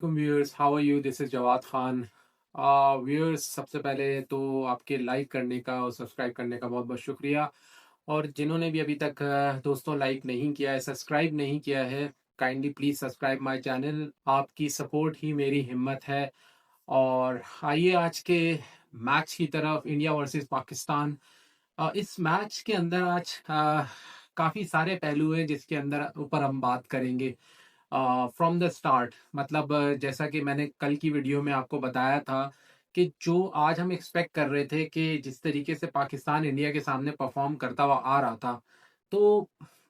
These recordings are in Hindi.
Viewers, how are you? This is Jawad Khan. Viewers, सबसे पहले तो आपके लाइक करने का और सब्सक्राइब करने का बहुत बहुत शुक्रिया। और जिन्होंने भी अभी तक दोस्तों लाइक नहीं किया है, सब्सक्राइब नहीं किया है, kindly please subscribe my channel. आपकी सपोर्ट ही मेरी हिम्मत है। और आइए आज के मैच की तरफ, इंडिया वर्सेस पाकिस्तान। इस मैच के अंदर आज काफी सारे पहलू हैं जिसके अंदर ऊपर हम बात करेंगे। फ्रॉम द स्टार्ट, मतलब जैसा कि मैंने कल की वीडियो में आपको बताया था कि जो आज हम एक्सपेक्ट कर रहे थे कि जिस तरीके से पाकिस्तान इंडिया के सामने परफॉर्म करता हुआ आ रहा था, तो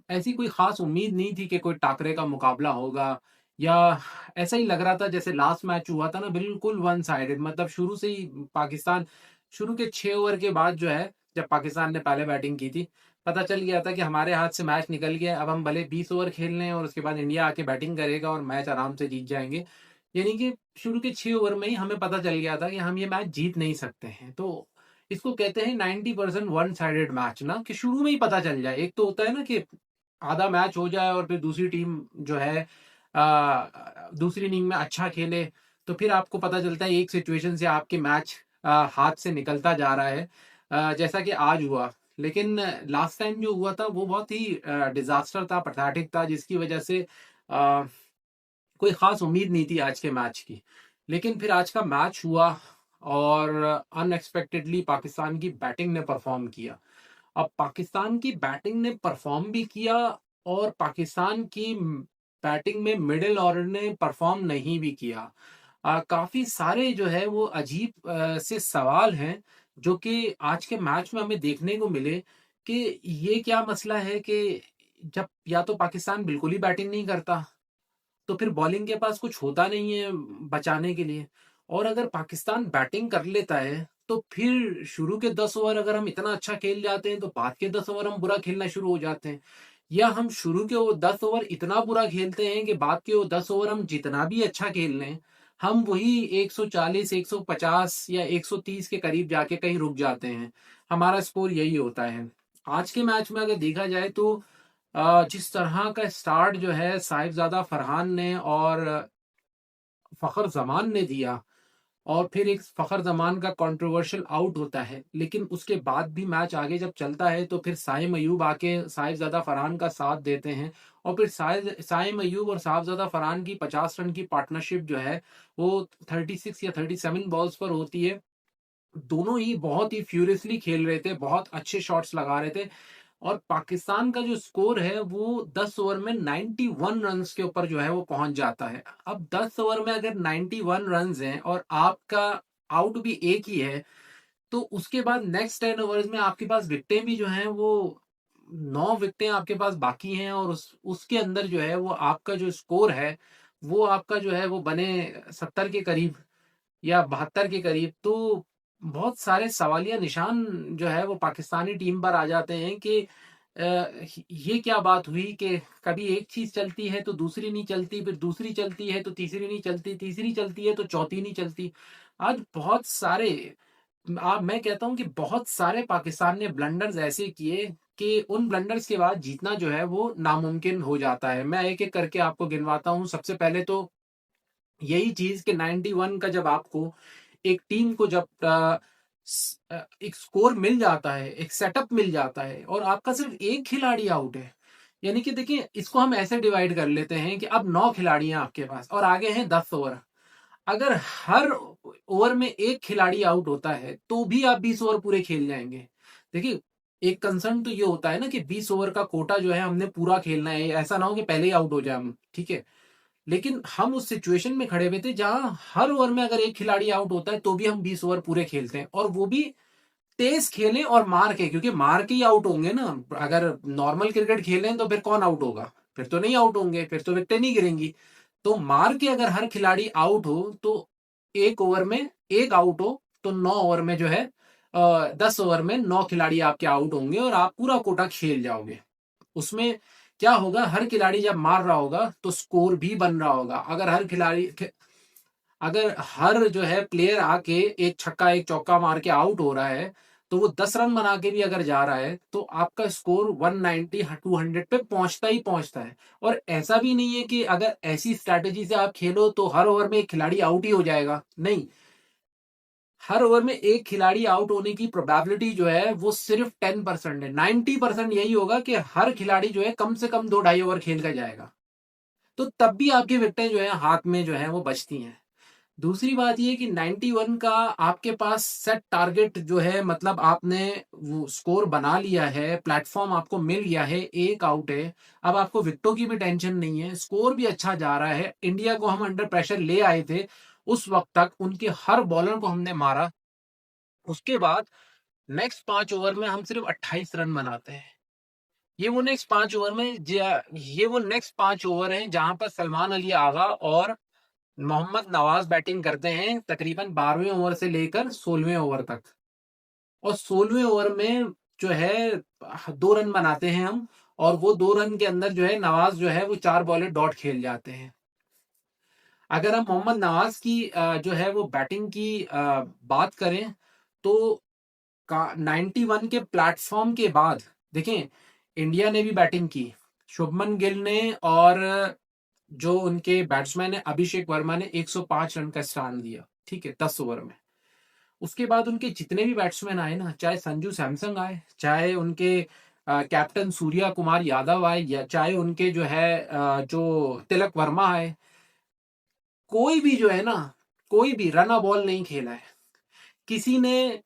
ऐसी कोई खास उम्मीद नहीं थी कि कोई टाकरे का मुकाबला होगा। या ऐसा ही लग रहा था जैसे लास्ट मैच हुआ था ना, बिल्कुल वन साइडेड। मतलब शुरू से ही पाकिस्तान, शुरू के 6 ओवर के बाद जो है, जब पाकिस्तान ने पहले बैटिंग की थी, पता चल गया था कि हमारे हाथ से मैच निकल गया। अब हम भले 20 ओवर खेल लें और उसके बाद इंडिया आके बैटिंग करेगा और मैच आराम से जीत जाएंगे। यानी कि शुरू के 6 ओवर में ही हमें पता चल गया था कि हम ये मैच जीत नहीं सकते हैं। तो इसको कहते हैं 90% वन साइडेड मैच ना, कि शुरू में ही पता चल जाए। एक तो होता है ना कि आधा मैच हो जाए और फिर दूसरी टीम जो है दूसरी इनिंग में अच्छा खेले, तो फिर आपको पता चलता है एक सिचुएशन से आपके मैच हाथ से निकलता जा रहा है, जैसा कि आज हुआ। लेकिन लास्ट टाइम जो हुआ था वो बहुत ही डिजास्टर था, पैथेटिक था, जिसकी वजह से अ, कोई खास उम्मीद नहीं थी आज के मैच की। लेकिन फिर आज का मैच हुआ और अनएक्सपेक्टेडली पाकिस्तान की बैटिंग ने परफॉर्म किया। अब पाकिस्तान की बैटिंग ने परफॉर्म भी किया और पाकिस्तान की बैटिंग में मिडिल ऑर्डर ने परफॉर्म नहीं भी किया। काफी सारे जो है वो अजीब से सवाल हैं जो कि आज के मैच में हमें देखने को मिले कि ये क्या मसला है कि जब या तो पाकिस्तान बिल्कुल ही बैटिंग नहीं करता, तो फिर बॉलिंग के पास कुछ होता नहीं है बचाने के लिए। और अगर पाकिस्तान बैटिंग कर लेता है तो फिर शुरू के 10 ओवर अगर हम इतना अच्छा खेल जाते हैं तो बाद के 10 ओवर हम बुरा खेलना शुरू हो जाते हैं। या हम शुरू के वो 10 ओवर इतना बुरा खेलते हैं कि बाद के वो 10 ओवर हम जितना भी अच्छा खेल लें, हम वही 140 150 या 130 के करीब जाके कहीं रुक जाते हैं। हमारा स्कोर यही होता है। आज के मैच में अगर देखा जाए तो जिस तरह का स्टार्ट जो है साहिबजादा फरहान ने और फखर जमान ने दिया, और फिर एक फखर जमान का कंट्रोवर्शियल आउट होता है, लेकिन उसके बाद भी मैच आगे जब चलता है तो फिर साइम अयूब आके साहिबजादा फरहान का साथ देते हैं। और फिर साइम अयूब और साहिबजादा फरहान की 50 रन की पार्टनरशिप जो है वो 36 या 37 बॉल्स पर होती है। दोनों ही बहुत ही फ्यूरियसली खेल रहे थे, बहुत अच्छे शॉट्स लगा रहे थे। और पाकिस्तान का जो स्कोर है वो 10 ओवर में 91 रन्स के ऊपर जो है वो पहुंच जाता है। अब 10 ओवर में अगर 91 रन्स हैं और आपका आउट भी एक ही है, तो उसके बाद नेक्स्ट 10 ओवर्स में आपके पास विकेटें भी जो हैं वो 9 विकेटें आपके पास बाकी हैं। और उसके अंदर जो है वो आपका जो स्कोर है वो आपका जो है वो बने 70 के करीब या 72 के करीब। तो बहुत सारे सवालिया निशान जो है वो पाकिस्तानी टीम पर आ जाते हैं कि ये क्या बात हुई कि कभी एक चीज चलती है तो दूसरी नहीं चलती, फिर दूसरी चलती है तो तीसरी नहीं चलती, तीसरी चलती है तो चौथी नहीं चलती। आज बहुत सारे, आप मैं कहता हूं कि बहुत सारे पाकिस्तान ने ब्लंडर्स ऐसे किए कि उन ब्लंडर्स के बाद जीतना जो है वो नामुमकिन हो जाता है। मैं एक एक करके आपको गिनवाता हूं। सबसे पहले तो यही चीज कि 91 का जब आपको एक टीम को जब एक स्कोर मिल जाता है, एक सेटअप मिल जाता है और आपका सिर्फ एक खिलाड़ी आउट है, यानी कि देखिए इसको हम ऐसे डिवाइड कर लेते हैं कि अब 9 खिलाड़ी हैं आपके पास और आगे हैं 10 ओवर। अगर हर ओवर में एक खिलाड़ी आउट होता है तो भी आप 20 ओवर पूरे खेल जाएंगे। देखिए, एक कंसर्न तो ये होता है ना कि 20 ओवर का कोटा जो है हमने पूरा खेलना है, ऐसा ना हो कि पहले ही आउट हो जाए हम, ठीक है। लेकिन हम उस सिचुएशन में खड़े हुए थे जहां हर ओवर में अगर एक खिलाड़ी आउट होता है तो भी हम 20 ओवर पूरे खेलते हैं, और वो भी तेज खेलें और मार के, क्योंकि मार के ही आउट होंगे ना। अगर नॉर्मल क्रिकेट खेलें तो फिर कौन आउट होगा? फिर तो नहीं आउट होंगे, फिर तो विकेटें नहीं गिरेंगी। तो मार के अगर हर खिलाड़ी आउट हो तो एक ओवर में एक आउट हो तो 9 ओवर में जो है 10 ओवर में 9 खिलाड़ी आपके आउट होंगे और आप पूरा कोटा खेल जाओगे। उसमें क्या होगा, हर खिलाड़ी जब मार रहा होगा तो स्कोर भी बन रहा होगा। अगर हर जो है प्लेयर आके एक छक्का एक चौका मार के आउट हो रहा है तो वो 10 रन बना के भी अगर जा रहा है तो आपका स्कोर 190 200 पे पहुंचता ही पहुंचता है। और ऐसा भी नहीं है कि अगर ऐसी स्ट्रैटेजी से आप खेलो तो हर ओवर में एक खिलाड़ी आउट ही हो जाएगा, नहीं। हर ओवर में एक खिलाड़ी आउट होने की प्रोबेबिलिटी जो है वो सिर्फ 10% है। 90% यही होगा कि हर खिलाड़ी जो है कम से कम 2 ढाई ओवर खेल कर जाएगा, तो तब भी आपकी विकेटें जो है हाथ में जो है वो बचती हैं। दूसरी बात ये कि 91 का आपके पास सेट टारगेट जो है, मतलब आपने वो स्कोर बना लिया है, प्लेटफॉर्म आपको मिल गया है, एक आउट है, अब आपको विकेटों की भी टेंशन नहीं है, स्कोर भी अच्छा जा रहा है। इंडिया को हम अंडर प्रेशर ले आए थे, उस वक्त तक उनके हर बॉलर को हमने मारा। उसके बाद नेक्स्ट 5 ओवर में हम सिर्फ 28 रन बनाते हैं। ये वो नेक्स्ट 5 ओवर हैं जहां पर सलमान अली आगा और मोहम्मद नवाज बैटिंग करते हैं तकरीबन 12वें ओवर से लेकर 16वें ओवर तक। और 16वें ओवर में जो है 2 रन बनाते हैं हम, और वो 2 रन के अंदर जो है नवाज जो है वो 4 बॉलें डॉट खेल जाते हैं। अगर हम मोहम्मद नवाज की जो है वो बैटिंग की बात करें तो 91 के प्लेटफॉर्म के बाद देखें, इंडिया ने भी बैटिंग की, शुभमन गिल ने, और जो उनके बैट्समैन है अभिषेक वर्मा ने 105 रन का स्टैंड दिया, ठीक है, 10 ओवर में। उसके बाद उनके जितने भी बैट्समैन आए ना, चाहे संजू सैमसंग आए, चाहे उनके कैप्टन सूर्या कुमार यादव आए, या चाहे उनके जो है जो तिलक वर्मा आए, कोई भी जो है ना, कोई भी रन बॉल नहीं खेला है। किसी ने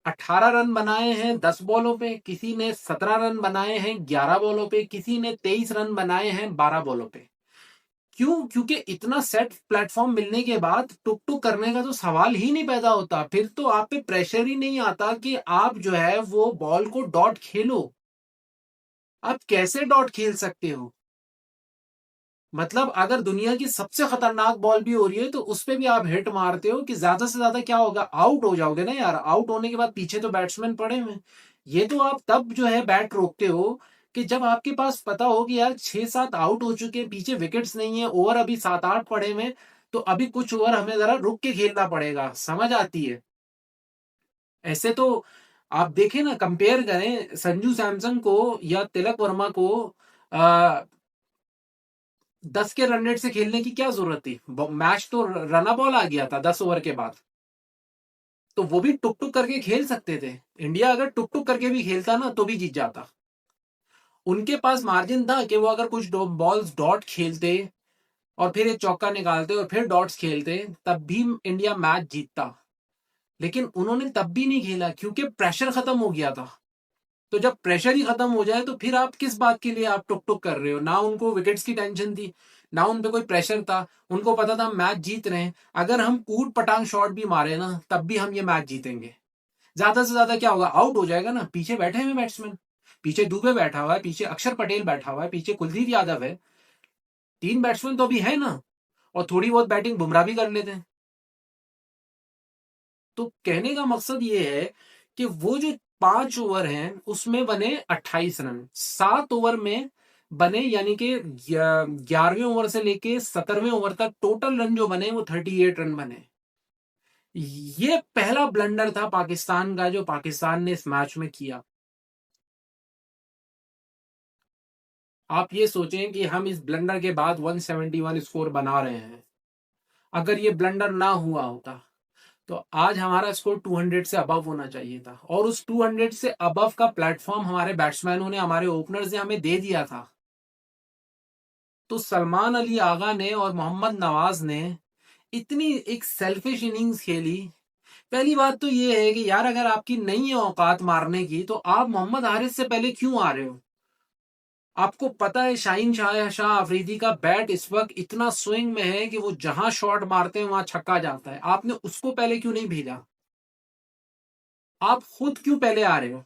18 रन बनाए हैं 10 बॉलों पे, किसी ने 17 रन बनाए हैं 11 बॉलों पे, किसी ने 23 रन बनाए हैं 12 बॉलों पे। क्यों? क्योंकि इतना सेट प्लेटफॉर्म मिलने के बाद टुक टुक करने का तो सवाल ही नहीं पैदा होता। फिर तो आप पे प्रेशर ही नहीं आता कि आप जो है वो बॉल को डॉट खेलो। आप कैसे डॉट खेल सकते हो? मतलब अगर दुनिया की सबसे खतरनाक बॉल भी हो रही है तो उस पे भी आप हिट मारते हो कि ज्यादा से ज्यादा क्या होगा, आउट हो जाओगे ना यार। आउट होने के बाद पीछे तो बैट्समैन पड़े हुए। ये तो आप तब जो है बैट रोकते हो कि जब आपके पास पता हो कि यार 6-7 आउट हो चुके हैं, पीछे विकेट्स नहीं है, ओवर अभी 7-8 पड़े हुए, तो अभी कुछ ओवर हमें जरा रुक के खेलना पड़ेगा। समझ आती है? ऐसे तो आप देखें ना, कंपेयर करें संजू सैमसन को या तिलक वर्मा को, 10 के रन रेट से खेलने की क्या जरूरत थी? मैच तो रना बॉल आ गया था 10 ओवर के बाद। तो वो भी टुक टुक करके खेल सकते थे। इंडिया अगर टुक टुक करके भी खेलता ना तो भी जीत जाता। उनके पास मार्जिन था कि वो अगर कुछ बॉल्स डॉट खेलते और फिर एक चौका निकालते और फिर डॉट्स खेलते, तब भी इंडिया मैच जीतता। लेकिन उन्होंने तब भी नहीं खेला क्योंकि प्रेशर खत्म हो गया था। तो जब प्रेशर ही खत्म हो जाए तो फिर आप किस बात के लिए आप टुक टुक कर रहे हो? ना उनको विकेट्स की टेंशन थी, ना उन पे कोई प्रेशर था। उनको पता था हम मैच जीत रहे हैं, अगर हम कूट पटांग शॉट भी मारे ना तब भी हम ये मैच जीतेंगे। ज्यादा से ज्यादा क्या होगा, आउट हो जाएगा ना। पीछे बैठे हुए बैट्समैन, पीछे दुबे बैठा हुआ है, पीछे अक्षर पटेल बैठा हुआ है, पीछे कुलदीप यादव है, 3 बैट्समैन तो अभी है ना। और थोड़ी बहुत बैटिंग बुमराह भी कर लेते हैं। तो कहने का मकसद ये है कि वो जो 5 ओवर हैं उसमें बने 28 रन, 7 ओवर में बने, यानी कि 11वें ओवर से लेके 17वें ओवर तक टोटल रन जो बने वो 38 रन बने। ये पहला ब्लंडर था पाकिस्तान का जो पाकिस्तान ने इस मैच में किया। आप ये सोचें कि हम इस ब्लंडर के बाद 171 स्कोर बना रहे हैं। अगर ये ब्लंडर ना हुआ होता तो आज हमारा स्कोर 200 से अबव होना चाहिए था, और उस 200 से अबव का प्लेटफॉर्म हमारे बैट्समैनों ने, हमारे ओपनर्स ने हमें दे दिया था। तो सलमान अली आगा ने और मोहम्मद नवाज ने इतनी एक सेल्फिश इनिंग्स खेली। पहली बात तो ये है कि यार अगर आपकी नहीं है औकात मारने की तो आप मोहम्मद हारिस से पहले क्यों आ रहे हो? आपको पता है शाहीन शाह अफरीदी का बैट इस वक्त इतना स्विंग में है कि वो जहां शॉट मारते हैं वहां छक्का जाता है। आपने उसको पहले क्यों नहीं भेजा? आप खुद क्यों पहले आ रहे हो?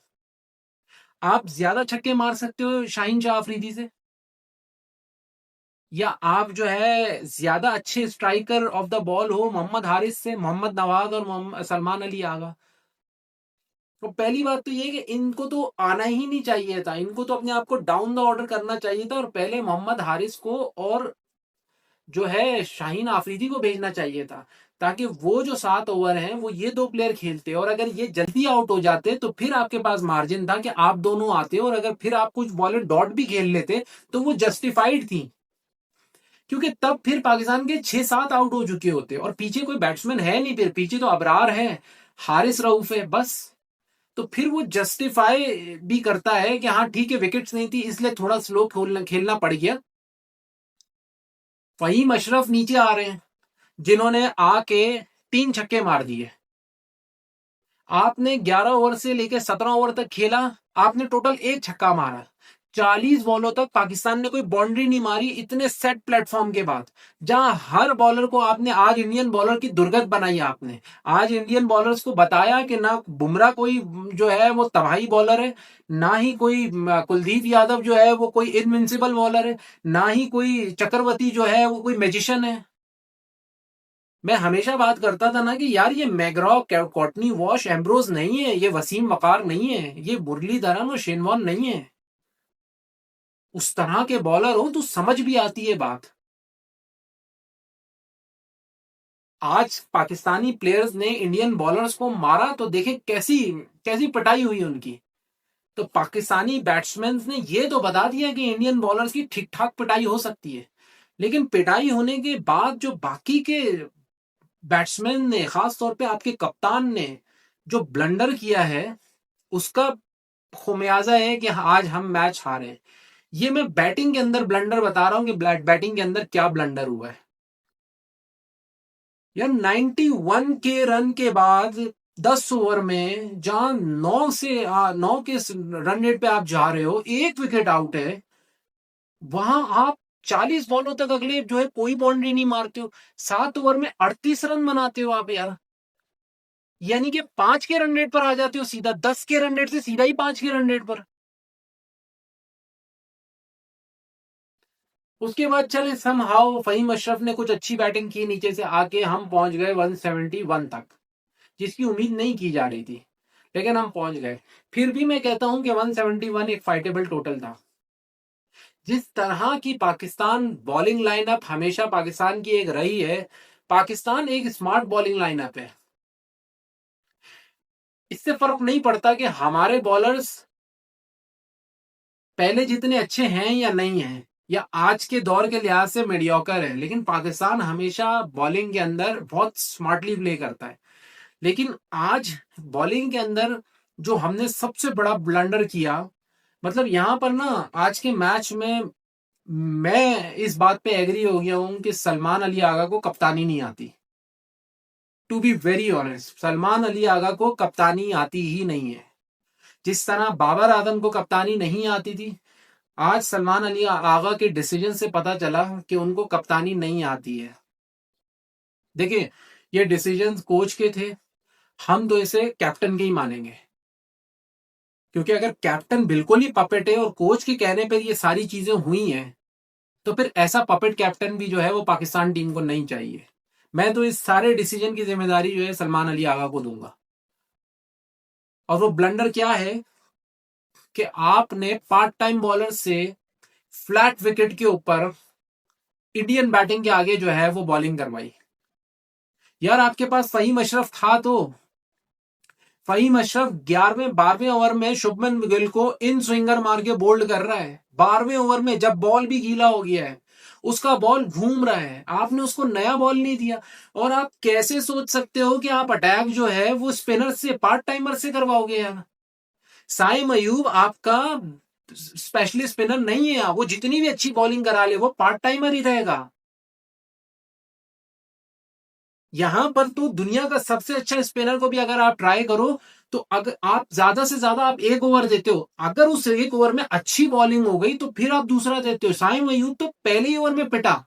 आप ज्यादा छक्के मार सकते हो शाहीन शाह अफरीदी से, या आप जो है ज्यादा अच्छे स्ट्राइकर ऑफ द बॉल हो मोहम्मद हारिस से, मोहम्मद नवाज और मोहम्मद सलमान अली आगा। तो पहली बात तो ये है कि इनको तो आना ही नहीं चाहिए था, इनको तो अपने आप को डाउन द ऑर्डर करना चाहिए था और पहले मोहम्मद हारिस को और जो है शाहीन आफरीदी को भेजना चाहिए था, ताकि वो जो 7 ओवर हैं वो ये 2 प्लेयर खेलते, और अगर ये जल्दी आउट हो जाते तो फिर आपके पास मार्जिन था कि आप दोनों आते, और अगर फिर आप कुछ बॉलर डॉट भी खेल लेते तो वो जस्टिफाइड थी, क्योंकि तब फिर पाकिस्तान के 6-7 आउट हो चुके होते, और पीछे कोई बैट्समैन है नहीं, फिर पीछे तो अबरार है, हारिस रऊफ है बस। तो फिर वो जस्टिफाई भी करता है कि हाँ ठीक है, विकेट्स नहीं थी इसलिए थोड़ा स्लो खेलना पड़ गया। फहीम अशरफ नीचे आ रहे हैं, जिन्होंने आके 3 छक्के मार दिए। आपने 11 ओवर से लेकर 17 ओवर तक खेला, आपने टोटल 1 छक्का मारा। 40 बॉलों तक पाकिस्तान ने कोई बाउंड्री नहीं मारी, इतने सेट प्लेटफॉर्म के बाद, जहां हर बॉलर को आपने, आज इंडियन बॉलर की दुर्गत बनाई आपने। आज इंडियन बॉलर्स को बताया कि ना बुमराह कोई जो है वो तबाही बॉलर है, ना ही कोई कुलदीप यादव जो है वो कोई इनविंसिबल बॉलर है, ना ही कोई चक्रवर्ती जो है वो कोई मैजिशियन है। मैं हमेशा बात करता था ना कि यार ये मैग्रॉ, कॉटनी वॉश, एम्ब्रोज नहीं है, ये वसीम वकार नहीं है, ये मुरलीधरन और शेन वॉर्न नहीं है। उस तरह के बॉलर हो तो समझ भी आती है बात। आज पाकिस्तानी प्लेयर्स ने इंडियन बॉलर्स को मारा तो देखे कैसी कैसी पिटाई हुई उनकी। तो पाकिस्तानी बैट्समैन ने ये तो बता दिया कि इंडियन बॉलर्स की ठीक ठाक पिटाई हो सकती है, लेकिन पिटाई होने के बाद जो बाकी के बैट्समैन ने, खास तौर पे आपके कप्तान ने जो ब्लंडर किया है, उसका खुमियाजा है कि आज हम मैच हारे। ये मैं बैटिंग के अंदर ब्लंडर बता रहा हूं कि बैटिंग के अंदर क्या ब्लंडर हुआ है। यार 91 के रन के बाद 10 ओवर में जहां 9 के रन रेट पे आप जा रहे हो, 1 विकेट आउट है, वहां आप 40 बॉलों तक अगले जो है कोई बाउंड्री नहीं मारते हो, 7 ओवर में 38 रन बनाते हो आप यार। यानी कि 5 के रन रेट पर आ जाते हो सीधा, 10 के रन रेट से सीधा ही 5 के रन रेट पर। उसके बाद चले समहाउ फहीम अशरफ ने कुछ अच्छी बैटिंग की, नीचे से आके हम पहुंच गए 171 तक, जिसकी उम्मीद नहीं की जा रही थी, लेकिन हम पहुंच गए। फिर भी मैं कहता हूं कि 171 एक फाइटेबल टोटल था। जिस तरह की पाकिस्तान बॉलिंग लाइनअप हमेशा पाकिस्तान की एक रही है, पाकिस्तान एक स्मार्ट बॉलिंग लाइनअप है। इससे फर्क नहीं पड़ता कि हमारे बॉलर्स पहले जितने अच्छे हैं या नहीं हैं, या आज के दौर के लिहाज से मीडियोकर है, लेकिन पाकिस्तान हमेशा बॉलिंग के अंदर बहुत स्मार्टली प्ले करता है। लेकिन आज बॉलिंग के अंदर जो हमने सबसे बड़ा ब्लंडर किया, मतलब यहां पर ना आज के मैच में मैं इस बात पे एग्री हो गया हूं कि सलमान अली आगा को कप्तानी नहीं आती। To be very honest, Salman Ali Agha को कप्तानी आती ही नहीं है। जिस तरह बाबर आजम को कप्तानी नहीं आती थी, आज सलमान अली आगा के डिसीजन से पता चला कि उनको कप्तानी नहीं आती है। देखिए, ये डिसीजन कोच के थे, हम तो इसे कैप्टन के ही मानेंगे, क्योंकि अगर कैप्टन बिल्कुल ही पपेट है और कोच के कहने पर ये सारी चीजें हुई हैं, तो फिर ऐसा पपेट कैप्टन भी जो है वो पाकिस्तान टीम को नहीं चाहिए। मैं तो इस सारे डिसीजन की जिम्मेदारी जो है सलमान अली आगा को दूंगा। और वो ब्लंडर क्या है कि आपने पार्ट टाइम बॉलर से फ्लैट विकेट के ऊपर इंडियन बैटिंग के आगे जो है वो बॉलिंग करवाई। यार आपके पास फहीम अशरफ था, तो फहीम अशरफ 11वें 12वें ओवर में शुभमन गिल को इन स्विंगर मार के बोल्ड कर रहा है। 12वें ओवर में जब बॉल भी गीला हो गया है, उसका बॉल घूम रहा है, आपने उसको नया बॉल नहीं दिया। और आप कैसे सोच सकते हो कि आप अटैक जो है वो स्पिनर से, पार्ट टाइमर से करवाओगे यार। साइम अयूब आपका स्पेशलिस्ट स्पिनर नहीं है, वो जितनी भी अच्छी बॉलिंग करा ले वो पार्ट टाइमर ही रहेगा। यहां पर तो दुनिया का सबसे अच्छा स्पिनर को भी अगर आप ट्राई करो, तो अगर आप ज्यादा से ज्यादा आप 1 ओवर देते हो, अगर उस 1 ओवर में अच्छी बॉलिंग हो गई तो फिर आप दूसरा देते हो। साइम अयूब तो पहले ही ओवर में पिटा,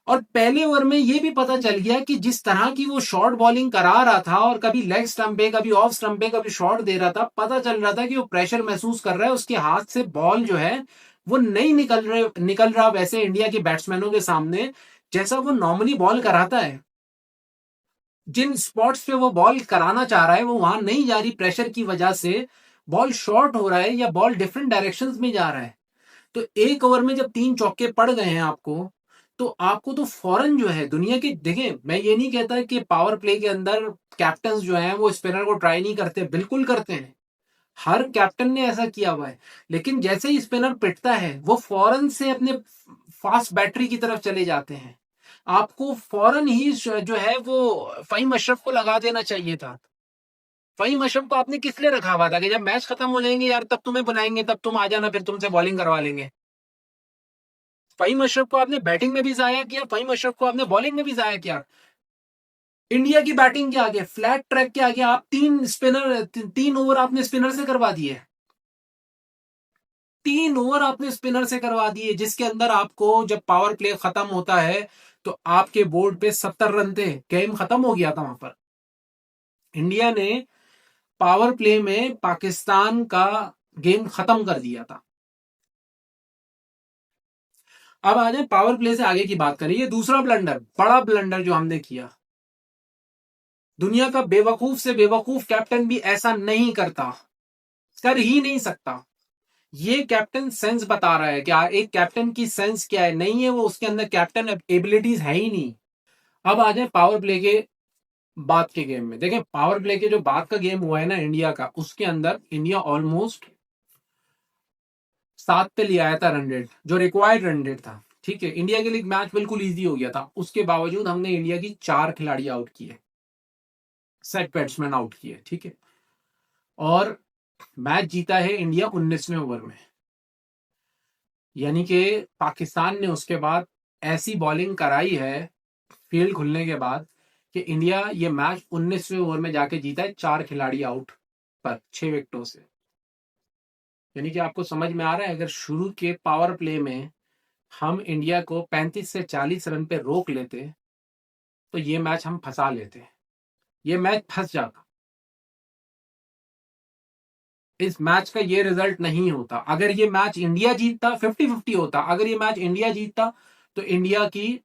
और पहले ओवर में यह भी पता चल गया कि जिस तरह की वो शॉर्ट बॉलिंग करा रहा था, और कभी लेग स्टंप पे, कभी ऑफ स्टंप पे, कभी शॉर्ट दे रहा था, पता चल रहा था कि वो प्रेशर महसूस कर रहा है, उसके हाथ से बॉल जो है वो नहीं निकल रहा वैसे इंडिया के बैट्समैनों के सामने, जैसा वो नॉर्मली बॉल कराता है। जिन स्पॉट्स पे वो बॉल कराना चाह रहा है वो वहां नहीं जा रही, प्रेशर की वजह से बॉल शॉर्ट हो रहा है या बॉल डिफरेंट डायरेक्शंस में जा रहा है। तो 1 ओवर में जब 3 चौके पड़ गए हैं आपको, तो आपको तो फौरन जो है दुनिया के, देखें मैं ये नहीं कहता कि पावर प्ले के अंदर कैप्टन जो है वो स्पिनर को ट्राई नहीं करते, बिल्कुल करते हैं, हर कैप्टन ने ऐसा किया हुआ है। लेकिन जैसे ही स्पिनर पिटता है वो फौरन से अपने फास्ट बैटरी की तरफ चले जाते हैं। आपको फौरन ही जो है वो फहीम अशरफ को लगा देना चाहिए था। फहीम अशरफ को आपने किस लिए रखा हुआ था कि जब मैच खत्म हो जाएंगे यार तब तुम्हें बुलाएंगे, तब तुम आ जाना, फिर तुमसे बॉलिंग करवा लेंगे। फहीम अशरफ को आपने बैटिंग में भी जाया किया, फहीम अशरफ को आपने बॉलिंग में भी जाया किया। इंडिया की बैटिंग के आगे, फ्लैट ट्रैक के आगे आप 3 ओवर आपने स्पिनर से करवा दिए। 3 ओवर आपने स्पिनर से करवा दिए, जिसके अंदर आपको जब पावर प्ले खत्म होता है तो आपके बोर्ड पे 70 रन थे, गेम खत्म हो गया था वहां पर। इंडिया ने पावर प्ले में पाकिस्तान का गेम खत्म कर दिया था। अब आ जाए पावर प्ले से आगे की बात करें, ये दूसरा ब्लंडर, बड़ा ब्लंडर जो हमने किया। दुनिया का बेवकूफ से बेवकूफ कैप्टन भी ऐसा नहीं करता, कर ही नहीं सकता। ये कैप्टन सेंस बता रहा है कि एक कैप्टन की सेंस क्या है, नहीं है वो, उसके अंदर कैप्टन एबिलिटीज है ही नहीं। अब आ जाए पावर प्ले के बाद के गेम में। देखें पावर प्ले के जो बाद का गेम हुआ है ना इंडिया का, उसके अंदर इंडिया ऑलमोस्ट 7 पे ले आया था रन रेट, जो रिक्वायर्ड रन रेट था। ठीक है, इंडिया के लिए मैच बिल्कुल इजी हो गया था, उसके बावजूद हमने इंडिया की 4 खिलाड़ी आउट किए, सेट बैट्समैन आउट किए। ठीक है, और मैच जीता है इंडिया 19वें ओवर में। यानी कि पाकिस्तान ने उसके बाद ऐसी बॉलिंग कराई है फील्ड खुलने के बाद कि इंडिया ये मैच 19वें ओवर में जाके जीता है 4 खिलाड़ी आउट पर 6 विकेटों से। यानी कि आपको समझ में आ रहा है, अगर शुरू के पावर प्ले में हम इंडिया को 35 से 40 रन पे रोक लेते तो ये मैच हम फंसा लेते, ये मैच फंस जाता। इस मैच का ये रिजल्ट नहीं होता। अगर ये मैच इंडिया जीतता 50-50 होता, अगर ये मैच इंडिया जीतता तो इंडिया की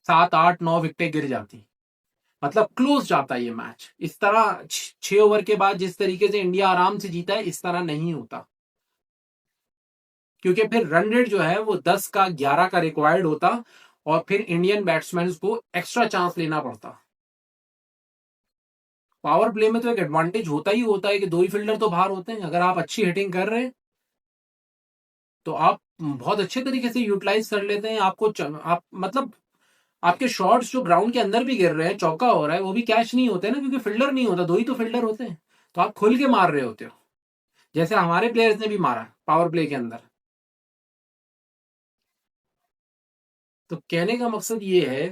7-8-9 विकेटें गिर जाती, मतलब क्लोज जाता ये मैच। इस तरह 6 ओवर के बाद जिस तरीके से इंडिया आराम से जीता है, इस तरह नहीं होता, क्योंकि फिर रन रेट जो है वो 10 का 11 का रिक्वायर्ड होता और फिर इंडियन बैट्समैन को एक्स्ट्रा चांस लेना पड़ता। पावर प्ले में तो एक एडवांटेज होता ही होता है कि 2 ही फील्डर तो बाहर होते हैं। अगर आप अच्छी हिटिंग कर रहे हैं तो आप बहुत अच्छे तरीके से यूटिलाइज कर लेते हैं। आप मतलब आपके शॉट्स जो ग्राउंड के अंदर भी गिर रहे हैं, चौका हो रहा है, वो भी कैच नहीं होते ना, क्योंकि फील्डर नहीं होता, 2 ही तो फील्डर होते हैं। तो आप खुल के मार रहे होते हो, जैसे हमारे प्लेयर्स ने भी मारा पावर प्ले के अंदर। तो कहने का मकसद ये है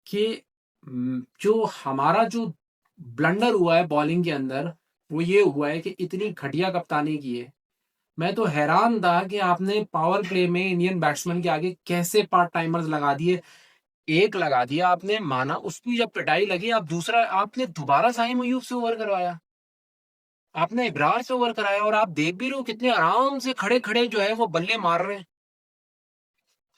कि जो हमारा जो ब्लंडर हुआ है बॉलिंग के अंदर, वो ये हुआ है कि इतनी घटिया कप्तानी की है। मैं तो हैरान था कि आपने पावर प्ले में इंडियन बैट्समैन के आगे कैसे पार्ट टाइमर्स लगा दिए। एक लगा दिया आपने, माना, उसकी जब पिटाई लगी, आप दूसरा आपने दोबारा साइम अयूब से ओवर करवाया, आपने इब्रार से ओवर कराया, और आप देख भी रहे हो कितने आराम से खड़े खड़े जो है वो बल्ले मार रहे हैं।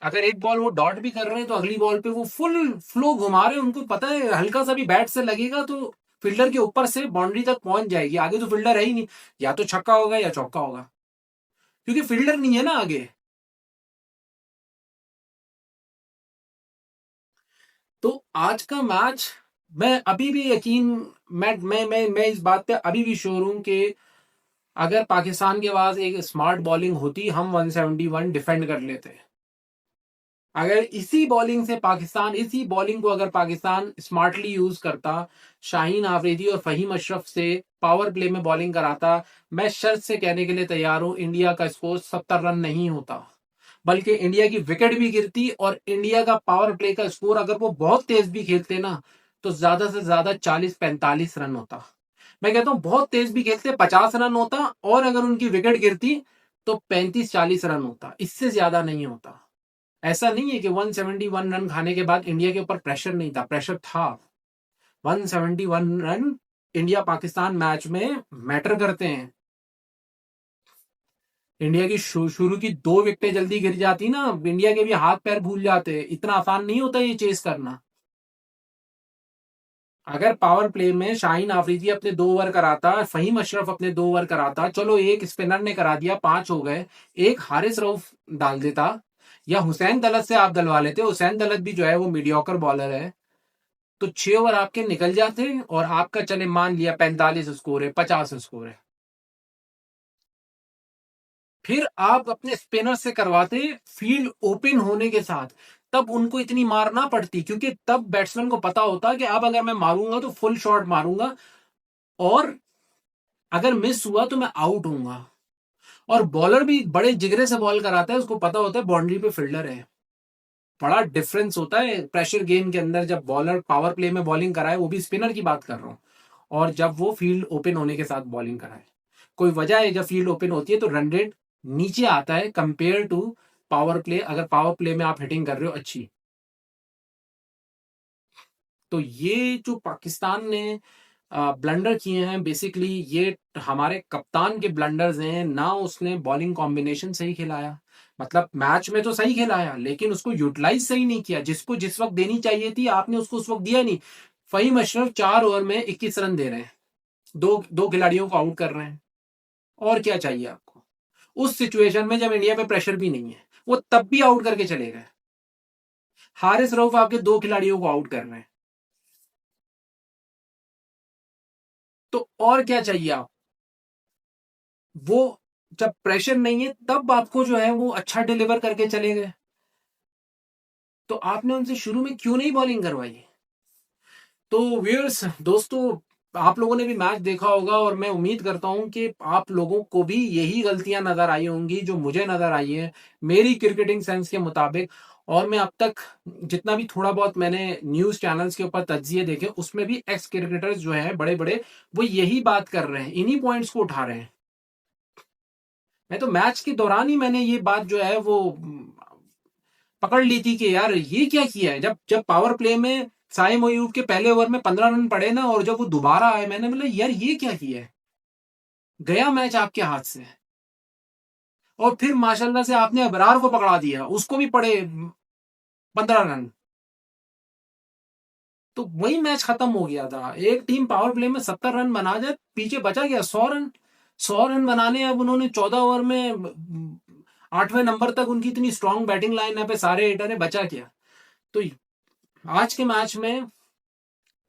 अगर एक बॉल वो डॉट भी कर रहे हैं तो अगली बॉल पे वो फुल फ्लो घुमा रहे हैं। उनको पता है हल्का सा भी बैट से लगेगा तो फील्डर के ऊपर से बाउंड्री तक पहुंच जाएगी, आगे तो फील्डर है ही नहीं, या तो छक्का होगा या चौका होगा, क्योंकि फील्डर नहीं है ना आगे। तो आज का मैच, मैं अभी भी यकीन, मैं इस बात पे अभी भी श्योर हूं कि अगर पाकिस्तान के पास एक स्मार्ट बॉलिंग होती हम 171 डिफेंड कर लेते। अगर इसी बॉलिंग से पाकिस्तान, इसी बॉलिंग को अगर पाकिस्तान स्मार्टली यूज करता, शाहीन आफरीदी और फहीम अशरफ से पावर प्ले में बॉलिंग कराता, मैं शर्त से कहने के लिए तैयार हूं इंडिया का स्कोर 70 रन नहीं होता, बल्कि इंडिया की विकेट भी गिरती और इंडिया का पावर प्ले का स्कोर, अगर वो बहुत तेज भी खेलते ना, तो ज्यादा से ज्यादा 40-45 रन होता। मैं कहता हूं बहुत तेज भी खेलते 50 रन होता, और अगर उनकी विकेट गिरती तो 35-40 रन होता, इससे ज्यादा नहीं होता। ऐसा नहीं है कि 171 रन खाने के बाद इंडिया के ऊपर प्रेशर नहीं था, प्रेशर था। 171 रन इंडिया पाकिस्तान मैच में मैटर करते हैं। इंडिया की शुरू की 2 विकेटें जल्दी गिर जाती ना, इंडिया के भी हाथ पैर भूल जाते। इतना आसान नहीं होता ये चेस करना। अगर पावर प्ले में शाहीन आफरीदी अपने 2 ओवर कराता, फहीम अशरफ अपने 2 ओवर कराता, चलो एक स्पिनर ने करा दिया, 5 हो गए, एक हारिस रऊफ डाल देता, या हुसैन दलत से आप डलवा लेते। हुसैन दलत भी जो है वो मीडियोकर बॉलर है, तो 6 ओवर आपके निकल जाते और आपका चले मान लिया 45 स्कोर है, 50 स्कोर है, फिर आप अपने स्पिनर से करवाते फील्ड ओपन होने के साथ, तब उनको इतनी मार ना पड़ती, क्योंकि तब बैट्समैन को पता होता कि अब अगर मैं मारूंगा तो फुल शॉट मारूंगा और अगर मिस हुआ तो मैं आउट हूंगा। और बॉलर भी बड़े जिगरे से बॉल कराता है, उसको पता होता है बाउंड्री पे फील्डर है। बड़ा डिफरेंस होता है प्रेशर गेम के अंदर, जब बॉलर पावर प्ले में बॉलिंग कराए, वो भी स्पिनर की बात कर रहा हूं, और जब वो फील्ड ओपन होने के साथ बॉलिंग कराए। कोई वजह है, जब फील्ड ओपन होती है तो रन रेट नीचे आता है कंपेयर टू पावर प्ले, अगर पावर प्ले में आप हिटिंग कर रहे हो अच्छी। तो ये जो पाकिस्तान ने ब्लंडर किए हैं, बेसिकली ये हमारे कप्तान के ब्लंडर्स हैं ना। उसने बॉलिंग कॉम्बिनेशन सही खिलाया, मतलब मैच में तो सही खिलाया लेकिन उसको यूटिलाइज सही नहीं किया। जिसको जिस वक्त देनी चाहिए थी आपने उसको उस वक्त दिया नहीं। फहीम अशरफ 4 ओवर में 21 रन दे रहे हैं, दो दो खिलाड़ियों को आउट कर रहे हैं, और क्या चाहिए आपको उस सिचुएशन में जब इंडिया पे प्रेशर भी नहीं है। वो तब भी आउट करके चले गए। हारिस रऊफ आपके 2 खिलाड़ियों को आउट कर रहे हैं, तो और क्या चाहिए आप। वो जब प्रेशर नहीं है तब आपको जो है वो अच्छा डिलीवर करके चले गए, तो आपने उनसे शुरू में क्यों नहीं बॉलिंग करवाई। तो व्यूअर्स दोस्तों, आप लोगों ने भी मैच देखा होगा और मैं उम्मीद करता हूं कि आप लोगों को भी यही गलतियां नजर आई होंगी जो मुझे नजर आई है मेरी क्रिकेटिंग सेंस के मुताबिक। और मैं अब तक जितना भी थोड़ा बहुत मैंने न्यूज चैनल्स के ऊपर तज्जिए देखे, उसमें भी एक्स क्रिकेटर्स जो हैं बड़े बड़े, वो यही बात कर रहे हैं, इन्हीं पॉइंट्स को उठा रहे हैं। मैं तो मैच के दौरान ही मैंने ये बात जो है वो पकड़ ली थी कि यार ये क्या किया है। जब जब पावर प्ले में साइम अयूब के पहले ओवर में 15 रन पड़े ना, और जब वो दोबारा आए, मैंने बोला यार ये क्या किया है, गया मैच आपके हाथ से। और फिर माशाल्लाह से आपने अबरार को पकड़ा दिया, उसको भी पड़े 15 रन, तो वही मैच खत्म हो गया था। एक टीम पावर प्ले में 70 रन बना जाए, पीछे बचा गया 100 रन। 100 रन बनाने, अब उन्होंने 14 ओवर में 8वें नंबर तक उनकी इतनी स्ट्रांग बैटिंग लाइन पे सारे हिटर है, बचा क्या। तो आज के मैच में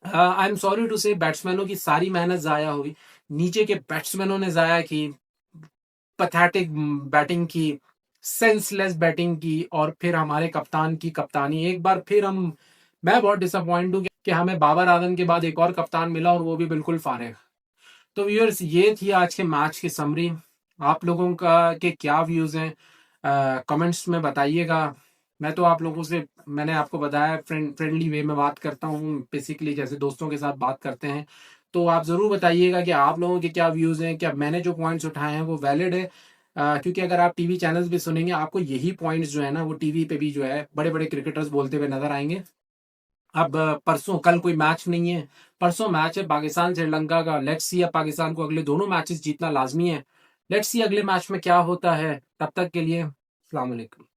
आई एम सॉरी टू से बैट्समैनों की सारी मेहनत जाया हुई, नीचे के बैट्समैनों ने जाया की, पैथेटिक बैटिंग की, सेंसलेस बैटिंग की, और फिर हमारे कप्तान की कप्तानी। एक बार फिर मैं बहुत डिसअपॉइंट हूं कि हमें बाबर आजम के बाद एक और कप्तान मिला और वो भी बिल्कुल फारिग। तो व्यूअर्स ये थी आज के मैच की समरी। आप लोगों का के क्या व्यूज हैं कमेंट्स में बताइएगा। मैं तो आप लोगों से, मैंने आपको बताया, फ्रेंडली वे में बात करता हूँ, बेसिकली जैसे दोस्तों के साथ बात करते हैं। तो आप ज़रूर बताइएगा कि आप लोगों के क्या व्यूज़ हैं, क्या मैंने जो पॉइंट्स उठाए हैं वो वैलिड है। क्योंकि अगर आप टीवी चैनल्स भी सुनेंगे, आपको यही पॉइंट्स जो है ना वो टीवी पे भी जो है बड़े बड़े क्रिकेटर्स बोलते हुए नजर आएंगे। अब परसों, कल कोई मैच नहीं है, परसों मैच है पाकिस्तान श्रीलंका का। लेट्स सी, अब पाकिस्तान को अगले दोनों मैचेस जीतना लाजमी है। लेट्स सी अगले मैच में क्या होता है। तब तक के लिए अस्सलाम वालेकुम।